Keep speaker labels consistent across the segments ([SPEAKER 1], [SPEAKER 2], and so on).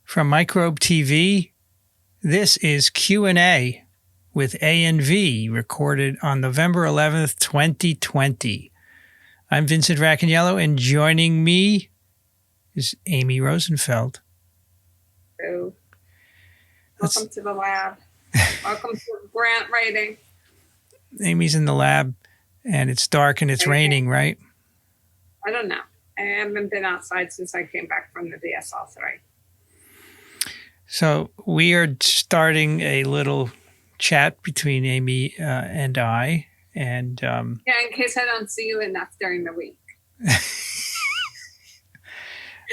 [SPEAKER 1] From MicrobeTV, this is Q&A with A and V, recorded on November 11th, 2020. I'm Vincent Racaniello, and joining me is Amy Rosenfeld.
[SPEAKER 2] Hello. Welcome to the lab. Welcome to grant writing.
[SPEAKER 1] Amy's in the lab, and it's dark and it's raining, right?
[SPEAKER 2] I don't know. I haven't been outside since I came back from the DSL-3.
[SPEAKER 1] So we are starting a little chat between Amy and I. And
[SPEAKER 2] yeah, in case I don't see you enough during the week.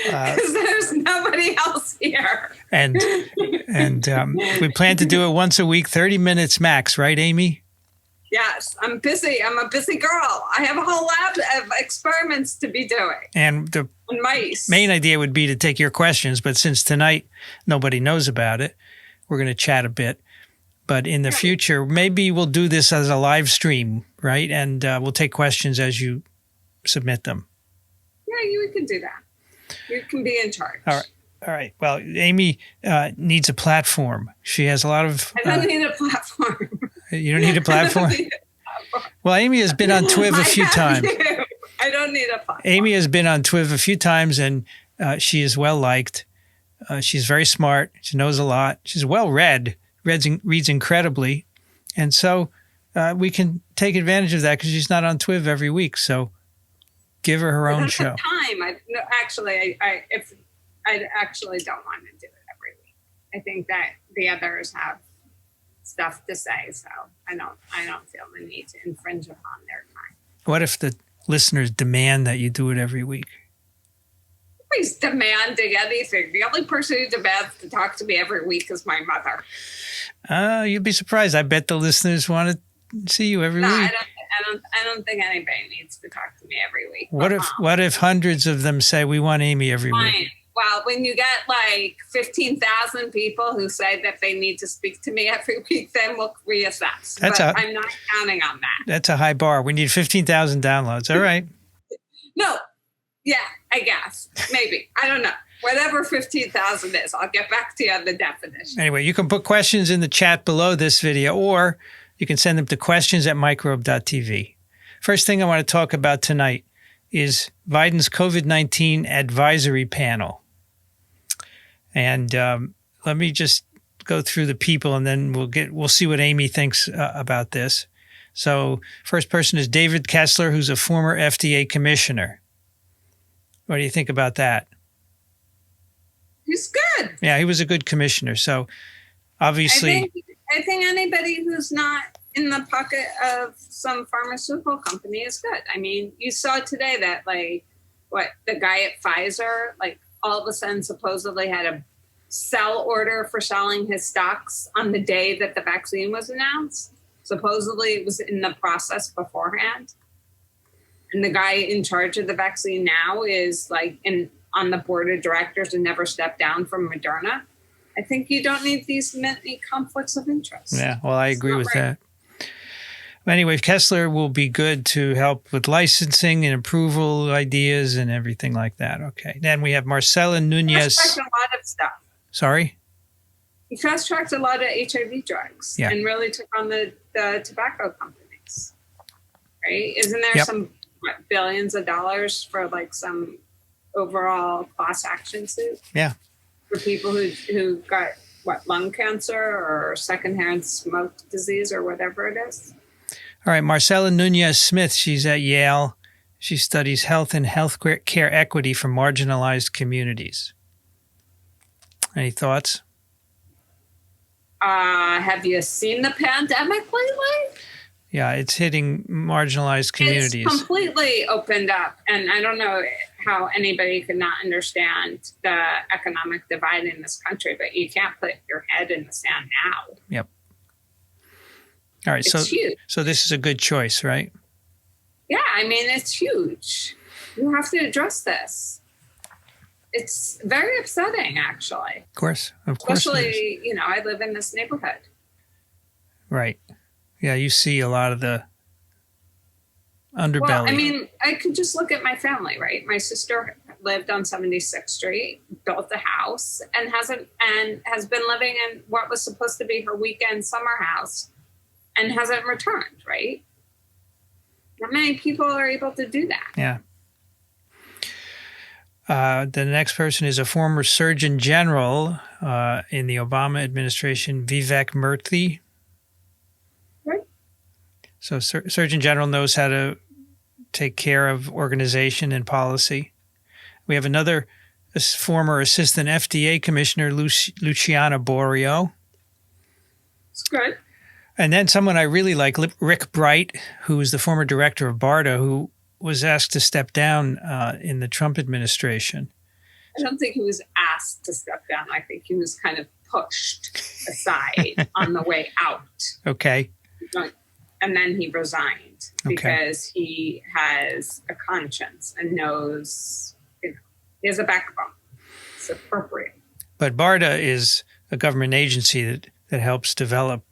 [SPEAKER 2] Because there's nobody else here.
[SPEAKER 1] And we plan to do it once a week, 30 minutes max, right, Amy?
[SPEAKER 2] Yes, I'm busy. I'm a busy girl. I have a whole lab of experiments to be doing.
[SPEAKER 1] And the
[SPEAKER 2] mice.
[SPEAKER 1] Main idea would be to take your questions, but since tonight nobody knows about it, we're going to chat a bit. But in the future, maybe we'll do this as a live stream, right? And we'll take questions as you submit them.
[SPEAKER 2] Yeah, you can do that. You can be in charge.
[SPEAKER 1] All right. Well, Amy needs a platform. She has a lot of...
[SPEAKER 2] I don't need a platform.
[SPEAKER 1] You don't need a platform? Well, Amy has been on TWIV a few times.
[SPEAKER 2] I don't need a platform.
[SPEAKER 1] Amy has been on TWIV a few times, and she is well-liked. She's very smart. She knows a lot. She's well-read, reads incredibly. And so we can take advantage of that because she's not on TWIV every week. So give her her own show.
[SPEAKER 2] I actually don't want to do it every week. I think that the others have stuff to say, so I don't feel the need to infringe upon their time.
[SPEAKER 1] What if the listeners demand that you do it every week?
[SPEAKER 2] Nobody's demanding anything. The only person who demands to talk to me every week is my mother.
[SPEAKER 1] You'd be surprised. I bet the listeners want to see you every week.
[SPEAKER 2] I don't think anybody needs to talk to me every week.
[SPEAKER 1] What if hundreds of them say we want Amy every week?
[SPEAKER 2] Well, when you get like 15,000 people who say that they need to speak to me every week, then we'll reassess. I'm not counting on that.
[SPEAKER 1] That's a high bar. We need 15,000 downloads. All right.
[SPEAKER 2] No. Yeah, I guess. Maybe. I don't know. Whatever 15,000 is, I'll get back to you on the definition.
[SPEAKER 1] Anyway, you can put questions in the chat below this video, or you can send them to questions@microbe.tv. First thing I want to talk about tonight is Biden's COVID-19 advisory panel. And let me just go through the people, and then we'll see what Amy thinks about this. So first person is David Kessler, who's a former FDA commissioner. What do you think about that?
[SPEAKER 2] He's good.
[SPEAKER 1] Yeah, he was a good commissioner. So obviously,
[SPEAKER 2] I think anybody who's not in the pocket of some pharmaceutical company is good. I mean, you saw today that the guy at Pfizer, all of a sudden supposedly had a sell order for selling his stocks on the day that the vaccine was announced. Supposedly it was in the process beforehand. And the guy in charge of the vaccine now is on the board of directors and never stepped down from Mrna. I think you don't need these many conflicts of interest.
[SPEAKER 1] Yeah, well, I agree with that. Anyway, Kessler will be good to help with licensing and approval ideas and everything like that. Okay. Then we have Marcela Nunez.
[SPEAKER 2] He fast-tracked a lot of stuff.
[SPEAKER 1] Sorry?
[SPEAKER 2] He fast-tracked a lot of HIV drugs and really took on the tobacco companies. Right? Isn't there some billions of dollars for some overall class action suit?
[SPEAKER 1] Yeah.
[SPEAKER 2] For people who got, lung cancer or secondhand smoke disease or whatever it is?
[SPEAKER 1] All right, Marcela Nunez Smith, she's at Yale. She studies health and healthcare equity for marginalized communities. Any thoughts?
[SPEAKER 2] Have you seen the pandemic lately?
[SPEAKER 1] Yeah, it's hitting marginalized communities.
[SPEAKER 2] It's completely opened up, and I don't know how anybody could not understand the economic divide in this country, but you can't put your head in the sand now.
[SPEAKER 1] Yep. All right, so this is a good choice, right?
[SPEAKER 2] Yeah, I mean, it's huge. You have to address this. It's very upsetting, actually.
[SPEAKER 1] Of course.
[SPEAKER 2] Especially, I live in this neighborhood.
[SPEAKER 1] Right. Yeah, you see a lot of the underbelly.
[SPEAKER 2] Well, I mean, I could just look at my family, right? My sister lived on 76th Street, built a house, and has been living in what was supposed to be her weekend summer house and hasn't returned, right? Not many people are able to do that.
[SPEAKER 1] Yeah. The next person is a former Surgeon General in the Obama administration, Vivek Murthy.
[SPEAKER 2] Right.
[SPEAKER 1] So Surgeon General knows how to take care of organization and policy. We have another former Assistant FDA Commissioner, Luciana Borio.
[SPEAKER 2] It's good.
[SPEAKER 1] And then someone I really like, Rick Bright, who is the former director of BARDA, who was asked to step down in the Trump administration.
[SPEAKER 2] I don't think he was asked to step down. I think he was kind of pushed aside on the way out.
[SPEAKER 1] Okay.
[SPEAKER 2] And then he resigned because he has a conscience and knows, he has a backbone. It's appropriate.
[SPEAKER 1] But BARDA is a government agency that helps develop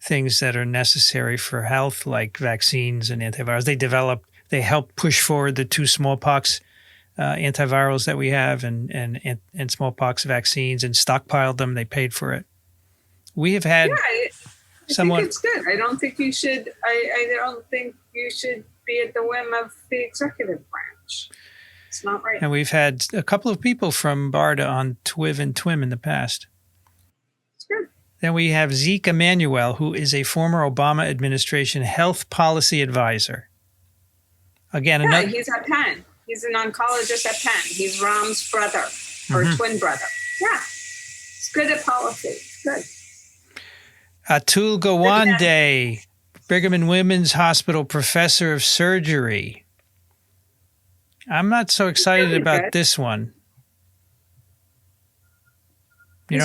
[SPEAKER 1] things that are necessary for health, like vaccines and antivirals. They help push forward the 2 smallpox antivirals that we have and smallpox vaccines and stockpiled them. They paid for it. We have had
[SPEAKER 2] I think it's good. I don't think you should. I don't think you should be at the whim of the executive branch. It's not right.
[SPEAKER 1] And we've had a couple of people from BARDA on TWIV and TWIM in the past.
[SPEAKER 2] It's good.
[SPEAKER 1] Then we have Zeke Emmanuel, who is a former Obama administration health policy advisor. Again,
[SPEAKER 2] he's at Penn. He's an oncologist at Penn. He's Ram's brother or twin brother. Yeah. It's good at policy. It's good.
[SPEAKER 1] Atul Gawande, Brigham and Women's Hospital professor of surgery. I'm not so excited about this one. I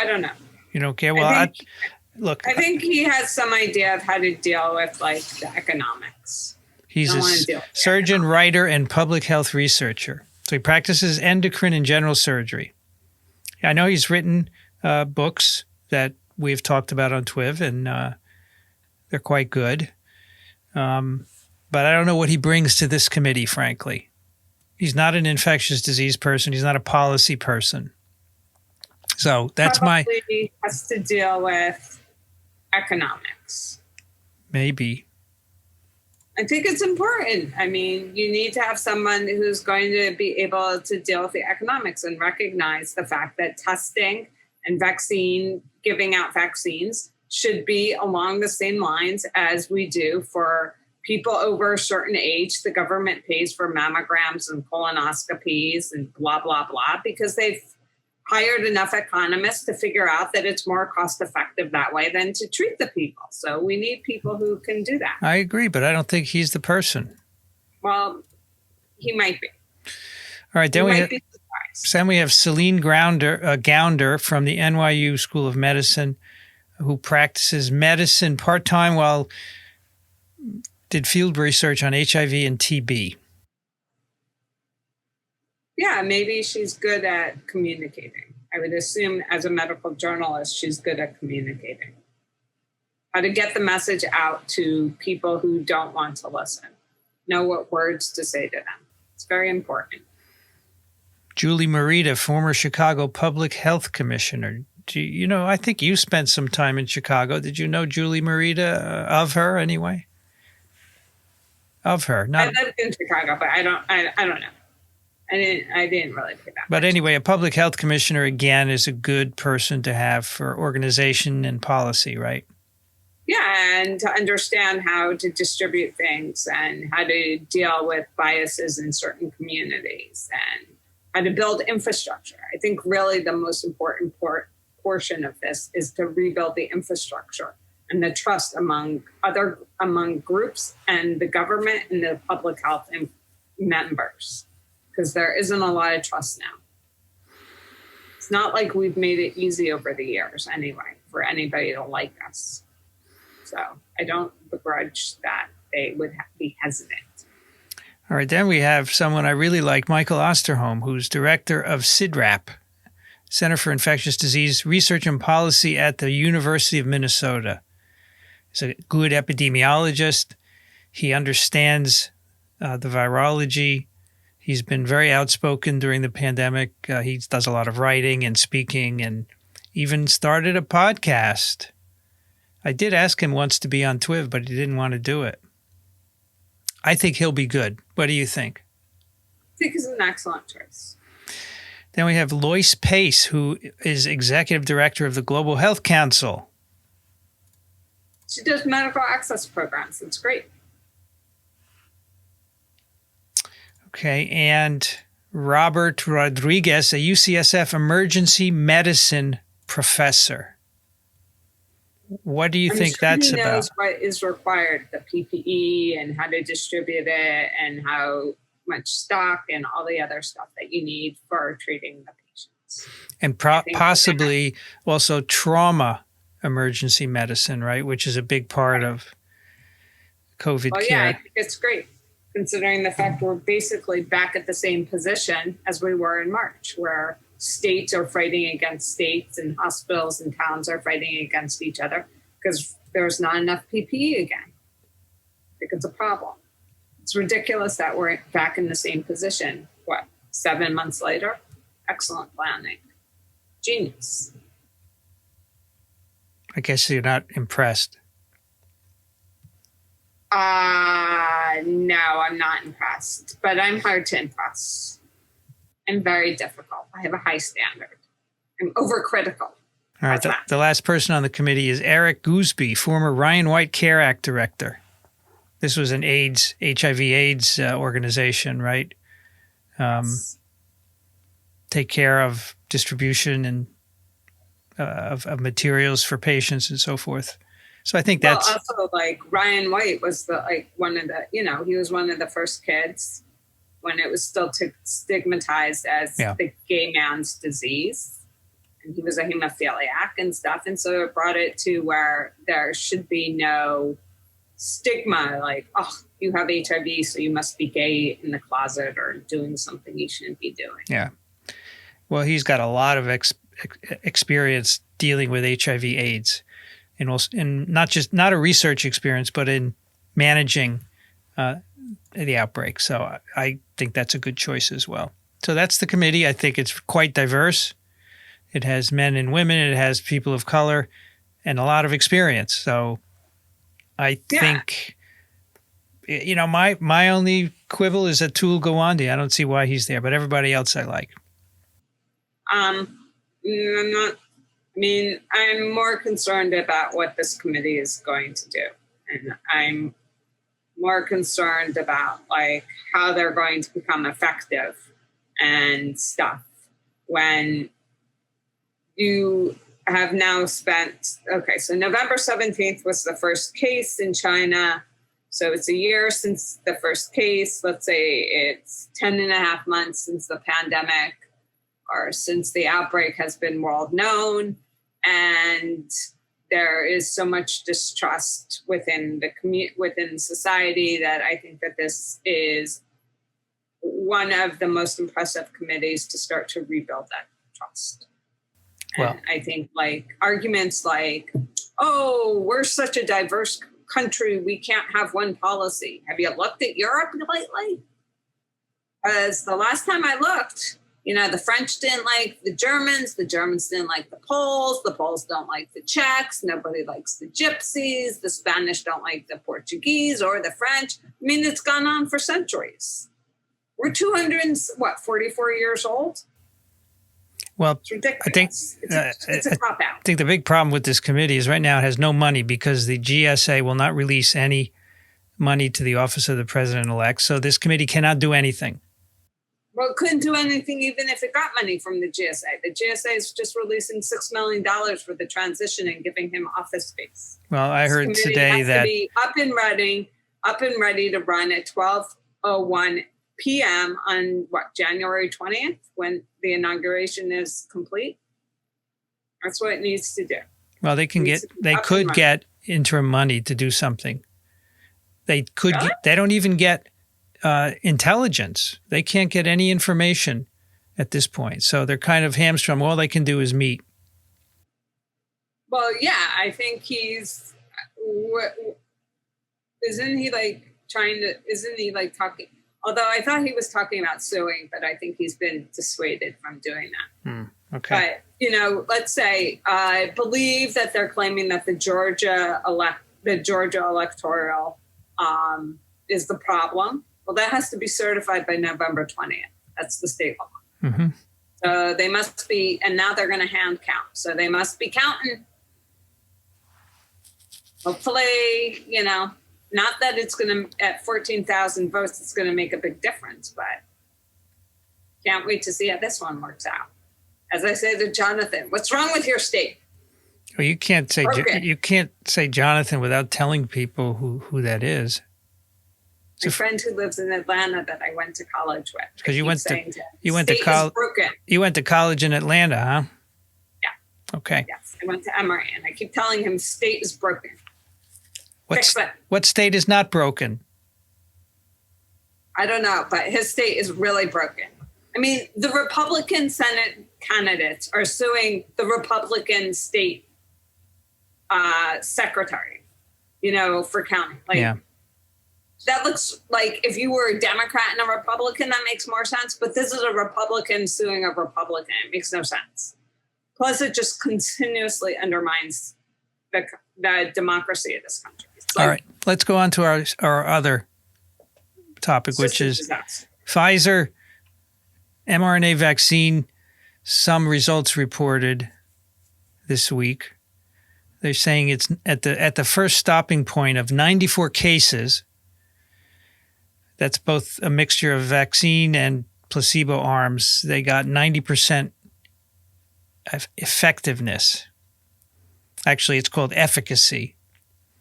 [SPEAKER 2] don't know.
[SPEAKER 1] You don't care? Well,
[SPEAKER 2] I think he has some idea of how to deal with the economics.
[SPEAKER 1] He's a surgeon, writer, and public health researcher. So he practices endocrine and general surgery. I know he's written books that we've talked about on TWIV, and they're quite good. But I don't know what he brings to this committee, frankly. He's not an infectious disease person. He's not a policy person. So that's
[SPEAKER 2] Probably has to deal with economics.
[SPEAKER 1] Maybe.
[SPEAKER 2] I think it's important. I mean, you need to have someone who's going to be able to deal with the economics and recognize the fact that testing and giving out vaccines should be along the same lines as we do for people over a certain age. The government pays for mammograms and colonoscopies and blah, blah, blah, because they've hired enough economists to figure out that it's more cost effective that way than to treat the people. So we need people who can do that.
[SPEAKER 1] I agree, but I don't think he's the person.
[SPEAKER 2] Well, he might be.
[SPEAKER 1] All right, then we have Celine Gounder from the NYU School of Medicine, who practices medicine part-time while did field research on HIV and TB.
[SPEAKER 2] Yeah, maybe she's good at communicating. I would assume as a medical journalist, she's good at communicating. How to get the message out to people who don't want to listen. Know what words to say to them. It's very important.
[SPEAKER 1] Julie Mrna, former Chicago Public Health Commissioner. I think you spent some time in Chicago. Did you know Julie Mrna, of her anyway? Of her.
[SPEAKER 2] I lived in Chicago, but I don't know. I didn't really pay that.
[SPEAKER 1] But anyway, a public health commissioner, again, is a good person to have for organization and policy, right?
[SPEAKER 2] Yeah, and to understand how to distribute things and how to deal with biases in certain communities and how to build infrastructure. I think really the most important portion of this is to rebuild the infrastructure and the trust among groups and the government and the public health members. Because there isn't a lot of trust now. It's not like we've made it easy over the years anyway for anybody to like us. So I don't begrudge that they would be hesitant.
[SPEAKER 1] All right, then we have someone I really like, Michael Osterholm, who's director of CIDRAP, Center for Infectious Disease Research and Policy at the University of Minnesota. He's a good epidemiologist. He understands the virology. He's been very outspoken during the pandemic. He does a lot of writing and speaking and even started a podcast. I did ask him once to be on Twiv, but he didn't want to do it. I think he'll be good. What do you think?
[SPEAKER 2] I think he's an excellent choice.
[SPEAKER 1] Then we have Lois Pace, who is executive director of the Global Health Council.
[SPEAKER 2] She does medical access programs. It's great.
[SPEAKER 1] Okay, and Robert Rodriguez, a UCSF emergency medicine professor. What do you think that's about? He knows
[SPEAKER 2] what is required, the PPE and how to distribute it and how much stock and all the other stuff that you need for treating the patients.
[SPEAKER 1] And possibly also trauma emergency medicine, right? Which is a big part of COVID care.
[SPEAKER 2] Yeah, I think it's great, considering the fact we're basically back at the same position as we were in March, where states are fighting against states and hospitals and towns are fighting against each other because there's not enough PPE again. I think it's a problem. It's ridiculous that we're back in the same position. 7 months later? Excellent planning. Genius.
[SPEAKER 1] I guess you're not impressed.
[SPEAKER 2] No, I'm not impressed, but I'm hard to impress. I'm very difficult. I have a high standard. I'm overcritical.
[SPEAKER 1] All right. The last person on the committee is Eric Gooseby, former Ryan White Care Act director. This was an HIV/AIDS organization, right?
[SPEAKER 2] Yes.
[SPEAKER 1] Take care of distribution and of materials for patients and so forth. So I think that's
[SPEAKER 2] also like Ryan White was one of the, he was one of the first kids when it was still stigmatized as the gay man's disease. And he was a hemophiliac and stuff. And so it brought it to where there should be no stigma like, oh, you have HIV, so you must be gay in the closet or doing something you shouldn't be doing.
[SPEAKER 1] Yeah. Well, he's got a lot of experience dealing with HIV/AIDS. And not a research experience, but in managing the outbreak. So I think that's a good choice as well. So that's the committee. I think it's quite diverse. It has men and women. It has people of color and a lot of experience. So I think, my only quibble is Atul Gawande. I don't see why he's there, but everybody else I like.
[SPEAKER 2] I'm more concerned about what this committee is going to do. And I'm more concerned about how they're going to become effective and stuff when you have now spent, so November 17th was the first case in China. So it's a year since the first case. Let's say it's 10 and a half months since the pandemic or since the outbreak has been world known. And there is so much distrust within within society that I think that this is one of the most impressive committees to start to rebuild that trust.
[SPEAKER 1] Well,
[SPEAKER 2] and I think arguments like, oh, we're such a diverse country, we can't have one policy. Have you looked at Europe lately? Because the last time I looked, the French didn't like the Germans didn't like the Poles don't like the Czechs, nobody likes the Gypsies, the Spanish don't like the Portuguese or the French. It's gone on for centuries. We're 44 years old?
[SPEAKER 1] Well,
[SPEAKER 2] it's ridiculous.
[SPEAKER 1] I think
[SPEAKER 2] it's a cop out.
[SPEAKER 1] I think the big problem with this committee is right now it has no money because the GSA will not release any money to the office of the president-elect. So this committee cannot do anything.
[SPEAKER 2] Well, it couldn't do anything even if it got money from the GSA. The GSA is just releasing $6 million for the transition and giving him office space.
[SPEAKER 1] Well, I heard today that
[SPEAKER 2] to be up and ready to run at 12:01 p.m. on January 20th when the inauguration is complete. That's what it needs to do.
[SPEAKER 1] Well, they could get interim money to do something. They could.
[SPEAKER 2] Really?
[SPEAKER 1] They don't even get intelligence. They can't get any information at this point. So they're kind of hamstrung. All they can do is meet.
[SPEAKER 2] Well, yeah, I think isn't he talking? Although I thought he was talking about suing, but I think he's been dissuaded from doing that.
[SPEAKER 1] Okay.
[SPEAKER 2] But, let's say, I believe that they're claiming that the Georgia electoral is the problem. Well, that has to be certified by November 20th. That's the state law.
[SPEAKER 1] Mm-hmm.
[SPEAKER 2] So they must be, and now they're going to hand count. So they must be counting. Hopefully, not that it's going to, at 14,000 votes, it's going to make a big difference, but can't wait to see how this one works out. As I say to Jonathan, what's wrong with your state?
[SPEAKER 1] Well, you can't say Jonathan without telling people who that is.
[SPEAKER 2] My friend who lives in Atlanta that I went to college with.
[SPEAKER 1] Because you went
[SPEAKER 2] broken.
[SPEAKER 1] You went to college in Atlanta, huh?
[SPEAKER 2] Yeah.
[SPEAKER 1] Okay.
[SPEAKER 2] Yes, I went to Mrna, and I keep telling him state is broken.
[SPEAKER 1] What state is not broken?
[SPEAKER 2] I don't know, but his state is really broken. I mean, the Republican Senate candidates are suing the Republican state secretary, for counting. That looks like if you were a Democrat and a Republican, that makes more sense. But this is a Republican suing a Republican. It makes no sense. Plus, it just continuously undermines the democracy of this country.
[SPEAKER 1] All right, let's go on to our other topic, which is Pfizer mRNA vaccine. Some results reported this week. They're saying it's at the first stopping point of 94 cases. That's both a mixture of vaccine and placebo arms. They got 90% effectiveness. Actually, it's called efficacy,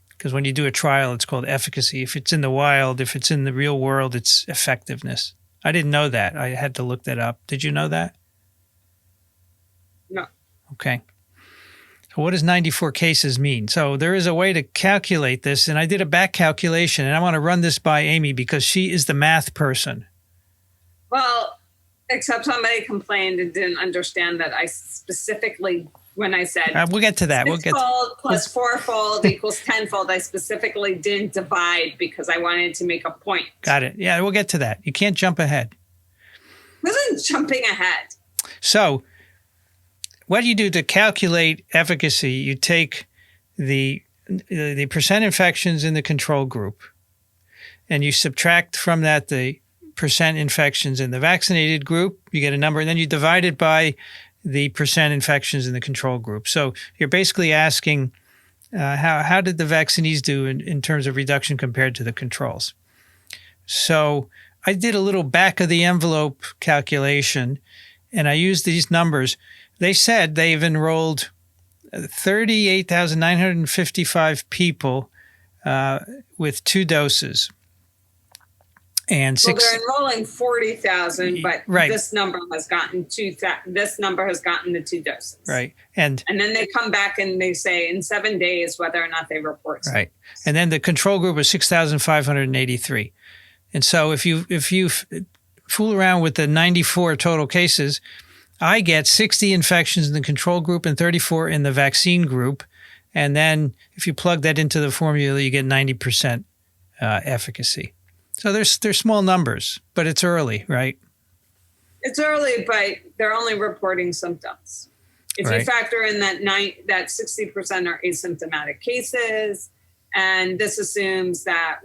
[SPEAKER 1] because when you do a trial, it's called efficacy. If it's in the wild, if it's in the real world, it's effectiveness. I didn't know that. I had to look that up. Did you know that?
[SPEAKER 2] No.
[SPEAKER 1] Okay. So what does 94 cases mean? So there is a way to calculate this, and I did a back calculation, and I want to run this by Amy because she is the math person.
[SPEAKER 2] Well, except somebody complained and didn't understand that I specifically, when I said
[SPEAKER 1] we'll get to that.
[SPEAKER 2] Sixfold plus fourfold equals tenfold, I specifically didn't divide because I wanted to make a point.
[SPEAKER 1] Got it. Yeah, we'll get to that. You can't jump ahead.
[SPEAKER 2] I wasn't jumping ahead.
[SPEAKER 1] So what do you do to calculate efficacy? You take the percent infections in the control group, and you subtract from that the percent infections in the vaccinated group. You get a number, and then you divide it by the percent infections in the control group. So you're basically asking how did the vaccinees do in terms of reduction compared to the controls? So I did a little back of the envelope calculation, and I used these numbers. They said they've enrolled 38,955 people with 2 doses. And
[SPEAKER 2] they're enrolling 40,000, but this number has gotten this number has gotten the 2 doses.
[SPEAKER 1] Right. And
[SPEAKER 2] then they come back and they say in 7 days whether or not they report something.
[SPEAKER 1] Right. And then the control group was 6,583. And so if you fool around with the 94 total cases, I get 60 infections in the control group and 34 in the vaccine group. And then if you plug that into the formula, you get 90% efficacy. So they're small numbers, but it's early, right?
[SPEAKER 2] It's early, but they're only reporting symptoms. If you factor in that 60% are asymptomatic cases, and this assumes that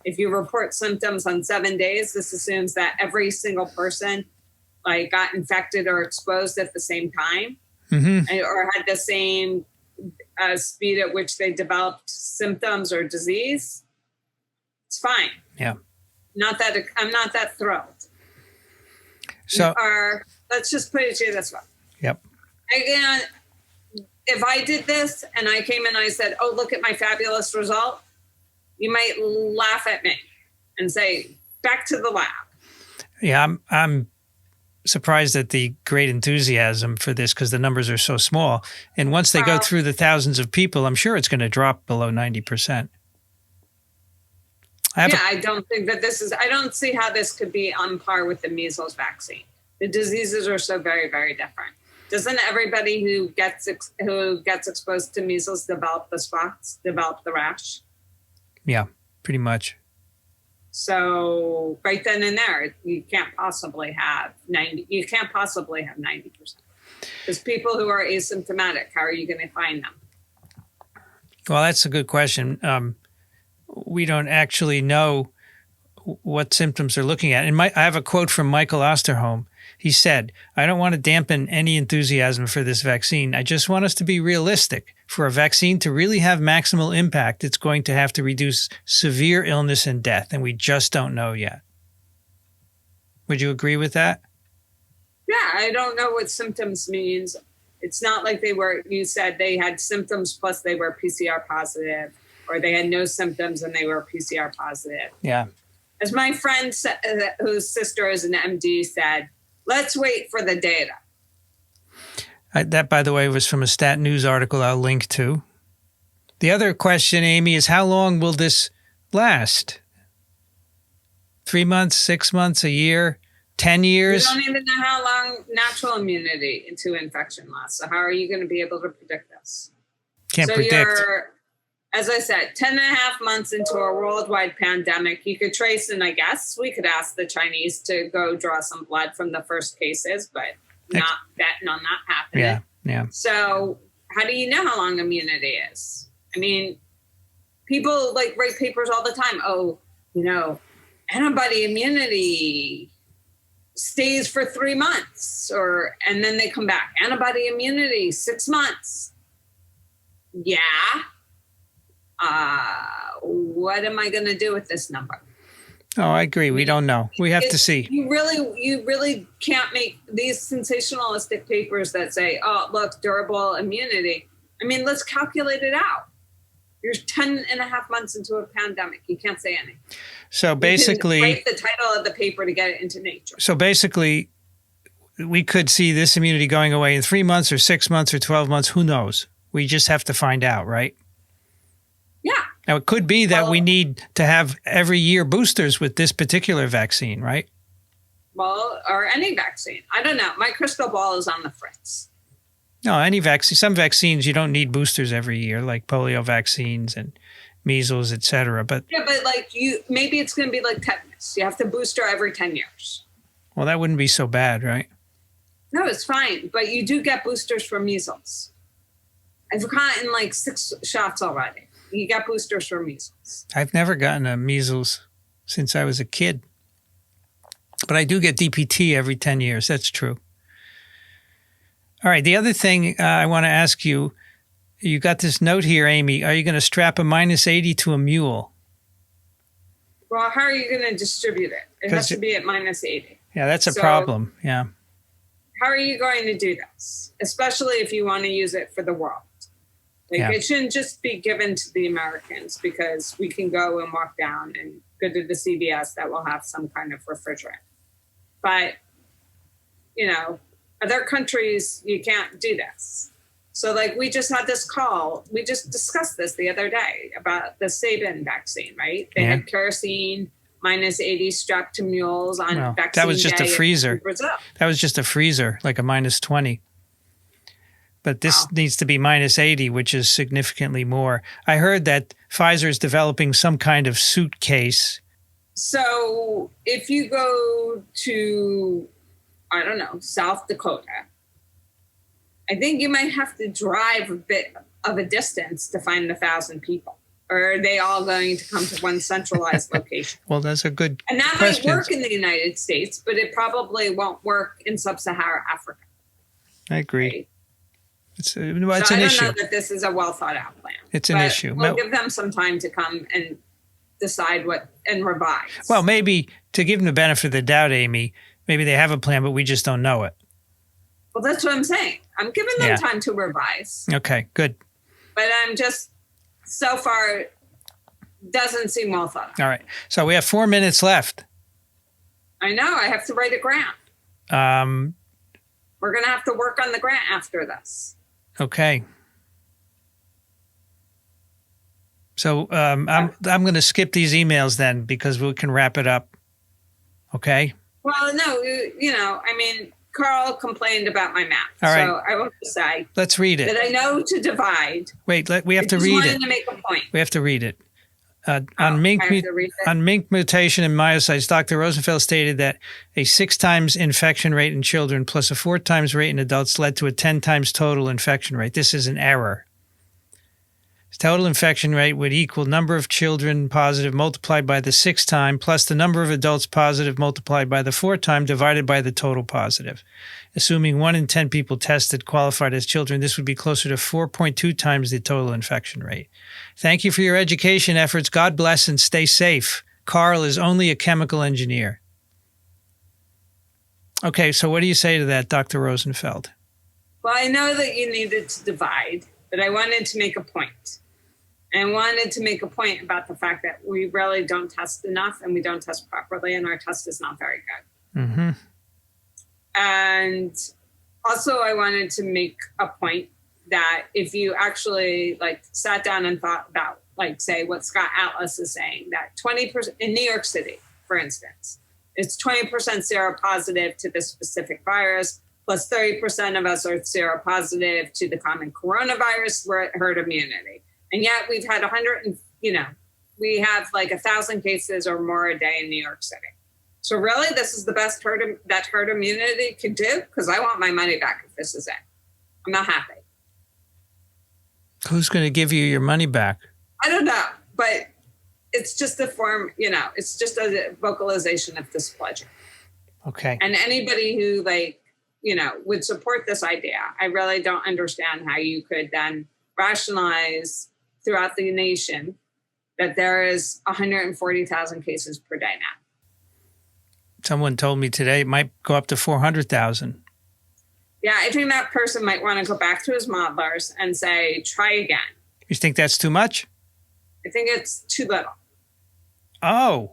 [SPEAKER 2] if you report symptoms on 7 days, this assumes that every single person got infected or exposed at the same time, or had the same speed at which they developed symptoms or disease. It's fine.
[SPEAKER 1] Yeah.
[SPEAKER 2] I'm not that thrilled.
[SPEAKER 1] So
[SPEAKER 2] let's just put it to you this way.
[SPEAKER 1] Yep.
[SPEAKER 2] Again, if I did this and I came in and I said, "Oh, look at my fabulous result," you might laugh at me and say, "Back to the lab."
[SPEAKER 1] Yeah, I'm surprised at the great enthusiasm for this because the numbers are so small. And once they go through the thousands of people, I'm sure it's going to drop below 90%. I
[SPEAKER 2] don't think that I don't see how this could be on par with the measles vaccine. The diseases are so very, very different. Doesn't everybody who gets exposed to measles develop the spots, develop the rash?
[SPEAKER 1] Yeah, pretty much.
[SPEAKER 2] So right then and there, you can't possibly have 90%. Because people who are asymptomatic, how are you going to find them?
[SPEAKER 1] Well, that's a good question. We don't actually know what symptoms they're looking at. And I have a quote from Michael Osterholm. He said, "I don't want to dampen any enthusiasm for this vaccine. I just want us to be realistic. For a vaccine to really have maximal impact, it's going to have to reduce severe illness and death, and we just don't know yet." Would you agree with that?
[SPEAKER 2] Yeah, I don't know what symptoms means. It's not like you said they had symptoms plus they were PCR positive, or they had no symptoms and they were PCR positive.
[SPEAKER 1] Yeah.
[SPEAKER 2] As my friend, whose sister is an MD, said, let's wait for the data.
[SPEAKER 1] That, by the way, was from a Stat News article I'll link to. The other question, Amy, is how long will this last? 3 months, 6 months, a year, 10 years?
[SPEAKER 2] We don't even know how long natural immunity to infection lasts. So how are you going to be able to predict this?
[SPEAKER 1] Can't predict.
[SPEAKER 2] You're, as I said, 10 and a half months into a worldwide pandemic, you could trace, and I guess we could ask the Chinese to go draw some blood from the first cases, but not betting on that happening.
[SPEAKER 1] Yeah.
[SPEAKER 2] So how do you know how long immunity is? I mean, people write papers all the time. Oh, antibody immunity stays for 3 months, and then they come back. Antibody immunity, 6 months. Yeah. What am I going to do with this number?
[SPEAKER 1] Oh, I agree. We don't know. We have to see.
[SPEAKER 2] You really can't make these sensationalistic papers that say, oh, look, durable immunity. I mean, let's calculate it out. You're 10 and a half months into a pandemic. You can't say anything.
[SPEAKER 1] So basically,
[SPEAKER 2] you can write the title of the paper to get it into Nature.
[SPEAKER 1] So basically, we could see this immunity going away in 3 months or 6 months or 12 months. Who knows? We just have to find out, right?
[SPEAKER 2] Yeah.
[SPEAKER 1] Now, it could be that we need to have every year boosters with this particular vaccine, right?
[SPEAKER 2] Well, or any vaccine. I don't know. My crystal ball is on the fritz.
[SPEAKER 1] No, any vaccine. Some vaccines, you don't need boosters every year, like polio vaccines and measles, et cetera. But maybe it's going to be like tetanus. You have to booster every 10 years. Well, that wouldn't be so bad, right?
[SPEAKER 2] No, it's fine. But you do get boosters for measles. I've gotten 6 shots already. You got boosters for measles.
[SPEAKER 1] I've never gotten a measles since I was a kid. But I do get DPT every 10 years. That's true. All right. The other thing I want to ask you, you got this note here, Amy. Are you going to strap a -80 to a mule?
[SPEAKER 2] Well, how are you going to distribute it? It has to be at -80.
[SPEAKER 1] Yeah, that's a problem. Yeah.
[SPEAKER 2] How are you going to do this? Especially if you want to use it for the world. It shouldn't just be given to the Americans, because we can go and walk down and go to the CVS that will have some kind of refrigerant. But, other countries, you can't do this. So we just had this call. We just discussed this the other day about the Sabin vaccine, right? They had kerosene -80 strapped to mules on vaccine
[SPEAKER 1] that was just
[SPEAKER 2] day
[SPEAKER 1] a freezer.
[SPEAKER 2] in Brazil.
[SPEAKER 1] That was just a freezer, like a -20. But this needs to be -80, which is significantly more. I heard that Pfizer is developing some kind of suitcase.
[SPEAKER 2] So if you go to, I don't know, South Dakota, I think you might have to drive a bit of a distance to find 1,000 people. Or are they all going to come to one centralized location?
[SPEAKER 1] Well, that's a good
[SPEAKER 2] And that
[SPEAKER 1] question.
[SPEAKER 2] might work in the United States, but it probably won't work in sub-Saharan Africa.
[SPEAKER 1] I agree.
[SPEAKER 2] Right?
[SPEAKER 1] It's
[SPEAKER 2] So
[SPEAKER 1] an
[SPEAKER 2] I don't
[SPEAKER 1] issue.
[SPEAKER 2] know that this is a well thought out plan.
[SPEAKER 1] It's an issue.
[SPEAKER 2] We'll give them some time to come and decide and revise.
[SPEAKER 1] Well, maybe to give them the benefit of the doubt, Amy, maybe they have a plan, but we just don't know it.
[SPEAKER 2] Well, that's what I'm saying. I'm giving them time to revise.
[SPEAKER 1] Okay, good.
[SPEAKER 2] But I'm just, so far, doesn't seem well thought out.
[SPEAKER 1] All right. So we have 4 minutes left.
[SPEAKER 2] I know. I have to write a grant. We're going to have to work on the grant after this.
[SPEAKER 1] Okay. So I'm going to skip these emails then, because we can wrap it up. Okay?
[SPEAKER 2] Well, no, Carl complained about my math.
[SPEAKER 1] All right.
[SPEAKER 2] So I will just say.
[SPEAKER 1] Let's read it.
[SPEAKER 2] That I know to divide.
[SPEAKER 1] Wait, we have to read it.
[SPEAKER 2] I just wanted to make a point.
[SPEAKER 1] We have to read it. On mink
[SPEAKER 2] I have to read it.
[SPEAKER 1] on mink mutation and myocytes, Dr. Rosenfeld stated that a 6 times infection rate in children plus a 4 times rate in adults led to a 10 times total infection rate. This is an error. Total infection rate would equal number of children positive multiplied by the 6 time plus the number of adults positive multiplied by the 4 time divided by the total positive. Assuming 1 in 10 people tested qualified as children, this would be closer to 4.2 times the total infection rate. Thank you for your education efforts. God bless and stay safe. Carl is only a chemical engineer. Okay, so what do you say to that, Dr. Rosenfeld?
[SPEAKER 2] Well, I know that you needed to divide, but I wanted to make a point. And wanted to make a point about the fact that we really don't test enough and we don't test properly, and our test is not very good.
[SPEAKER 1] Mm-hmm.
[SPEAKER 2] And also I wanted to make a point that if you actually sat down and thought about, say what Scott Atlas is saying, that 20% in New York City, for instance, it's 20% seropositive to the specific virus, plus 30% of us are seropositive to the common coronavirus, we're at herd immunity. And yet we've had we have 1,000 cases or more a day in New York City. So really, this is the best that herd immunity could do? Because I want my money back if this is it. I'm not happy.
[SPEAKER 1] Who's going to give you your money back?
[SPEAKER 2] I don't know, but it's just a form, it's just a vocalization of displeasure.
[SPEAKER 1] Okay.
[SPEAKER 2] And anybody who would support this idea, I really don't understand how you could then rationalize throughout the nation that there is 140,000 cases per day now.
[SPEAKER 1] Someone told me today it might go up to 400,000.
[SPEAKER 2] Yeah, I think that person might want to go back to his modelers and say, try again.
[SPEAKER 1] You think that's too much?
[SPEAKER 2] I think it's too little.
[SPEAKER 1] Oh,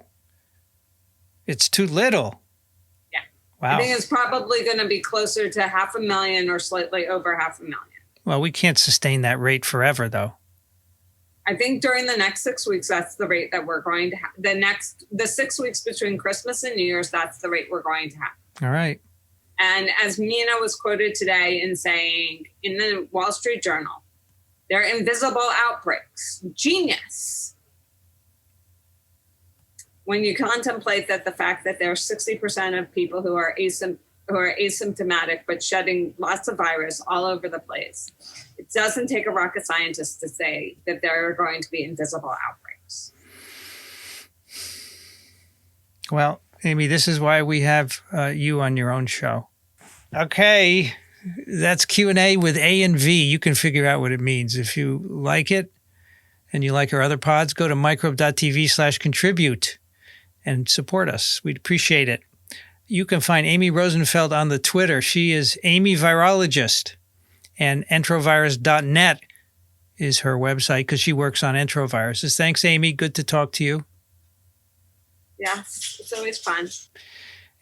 [SPEAKER 1] it's too little.
[SPEAKER 2] Yeah.
[SPEAKER 1] Wow.
[SPEAKER 2] I think it's probably going to be closer to 500,000 or slightly over 500,000.
[SPEAKER 1] Well, we can't sustain that rate forever, though.
[SPEAKER 2] I think during the next 6 weeks, that's the rate that we're going to have. The 6 weeks between Christmas and New Year's, that's the rate we're going to have.
[SPEAKER 1] All right.
[SPEAKER 2] And as Mrna was quoted today in saying in the Wall Street Journal, they're invisible outbreaks. Genius. When you contemplate that the fact that there are 60% of people who are asymptomatic but shedding lots of virus all over the place, it doesn't take a rocket scientist to say that there are going to be invisible outbreaks.
[SPEAKER 1] Well, Amy, this is why we have you on your own show. Okay, that's Q&A with A and V. You can figure out what it means. If you like it and you like our other pods, go to microbe.tv/contribute and support us. We'd appreciate it. You can find Amy Rosenfeld on the Twitter. She is Amy Virologist, and enterovirus.net is her website because she works on enteroviruses. Thanks, Amy. Good to talk to you.
[SPEAKER 2] Yes, it's always fun.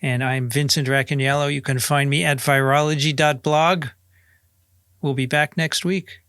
[SPEAKER 1] And I'm Vincent Racaniello. You can find me at virology.blog. We'll be back next week.